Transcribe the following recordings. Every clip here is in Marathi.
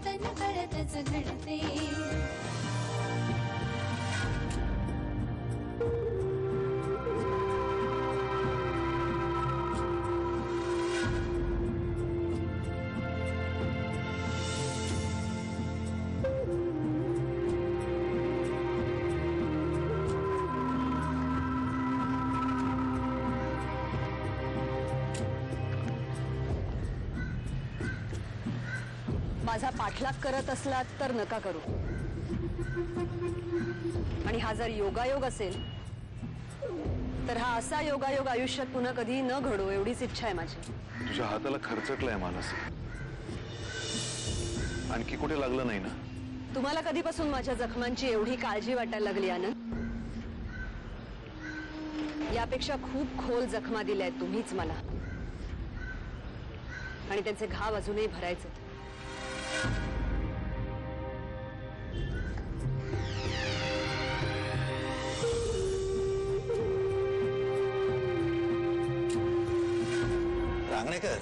तन कळतच घडते। माझा पाठलाग करत असलात तर नका करू। आणि हा जर योगायोग असेल तर हा असा योगायोग आयुष्यात पुन्हा कधी न घडो एवढीच इच्छा आहे माझी। तुझ्या हाताला खरचटलंय मानसी, आणखी कुठे लागलं नाही ना? तुम्हाला कधीपासून माझ्या जखमांची एवढी काळजी वाटायला लागली आनंद? यापेक्षा खूप खोल जखमा दिल्या आहेत तुम्हीच मला, आणि त्यांचे घाव अजूनही भरायचे। रांगणेकर,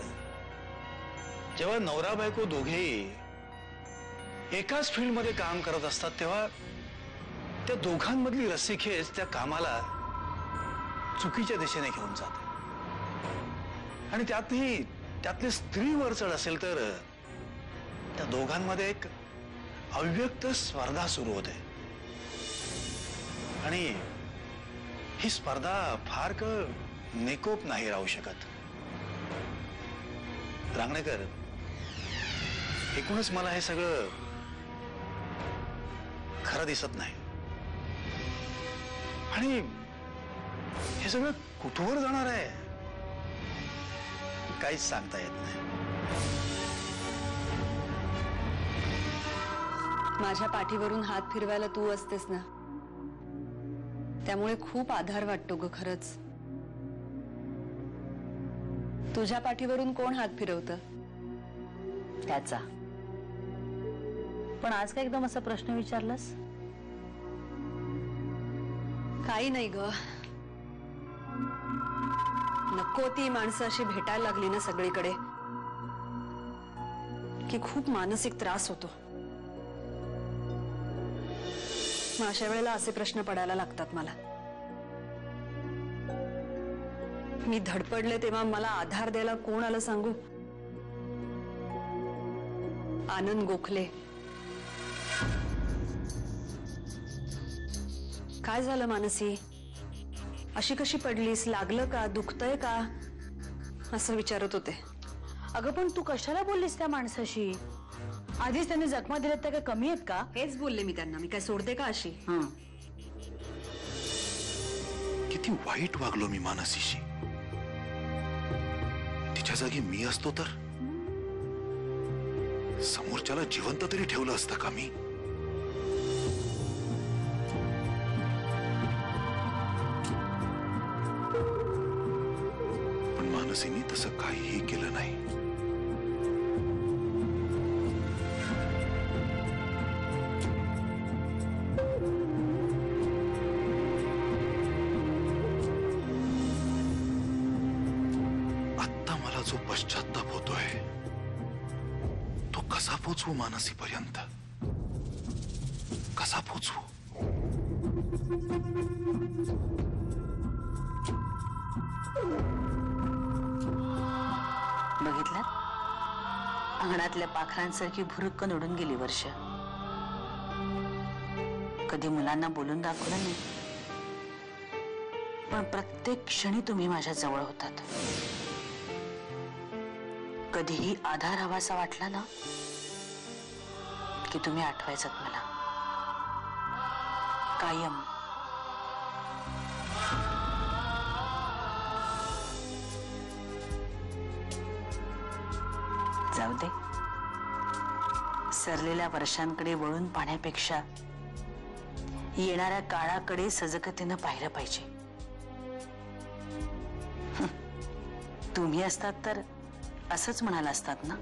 जेव्हा नवरा बायको दोघेही एकाच फील्ड मध्ये काम करत असतात तेव्हा त्या दोघांमधली रस्सीखेच त्या कामाला चुकीच्या दिशेने घेऊन जाते, आणि त्यातली स्त्री वर चढ असेल तर त्या दोघांमध्ये एक अव्यक्त स्पर्धा सुरू होते, आणि ही स्पर्धा फार निकोप नाही राहू शकत। रांगणेकर, एकूणच मला हे सगळं खरं दिसत नाही, आणि हे सगळं कुठवर जाणार आहे काहीच सांगता येत नाही। माझ्या पाठीवरून हात फिरवायला तू असतेस ना, त्यामुळे खूप आधार वाटतो ग खरंच। तुझ्या पाठीवरून कोण हात फिरवतं? त्याचा पण आज काय एकदम असा प्रश्न विचारलास? काही नाही ग, नको ती माणसं अशी भेटायला लागली ना सगळीकडे की खूप मानसिक त्रास होतो। मग अशा वेळेला असे प्रश्न पडायला लागतात मला। मी धडपडले तेव्हा मला आधार द्यायला कोण आलं सांगू? आनंद गोखले। काय झालं मानसी? अशी कशी पडलीस? लागलं का? दुखतंय का? असं विचारत होते। अगं पण तू कशाला बोललीस त्या माणसाशी? आधीच त्यांनी जखमा दिल्यात त्या काय कमी आहेत का? हेच बोलले मी त्यांना, मी काय सोडते का अशी? किती वाईट वागलो मी मानसीशी। तिच्या जागी मी असतो तर समोरच्याला जिवंत तरी ठेवलं असतं का मी? पण मानसीने तसं काहीही केलं नाही। जो पश्चाताप होतोय तो कसा पोचवू मानसी पर्यंत? कसा पोचवू? बघितलं, अंगणातल्या पाखरांसारखी भुरकन उडून गेली वर्ष। कधी मुलांना बोलून दाखवलं नाही, पण प्रत्येक क्षणी तुम्ही माझ्या जवळ होतात। कधीही आधार हवासा वाटला ना की तुम्ही आठवायचात मला कायम। जाऊ दे, सरलेल्या वर्षांकडे वळून पाहण्यापेक्षा येणाऱ्या काळाकडे सजगतेनं पाहिलं पाहिजे। तुम्ही असतात तर असंच म्हणाला असतात ना?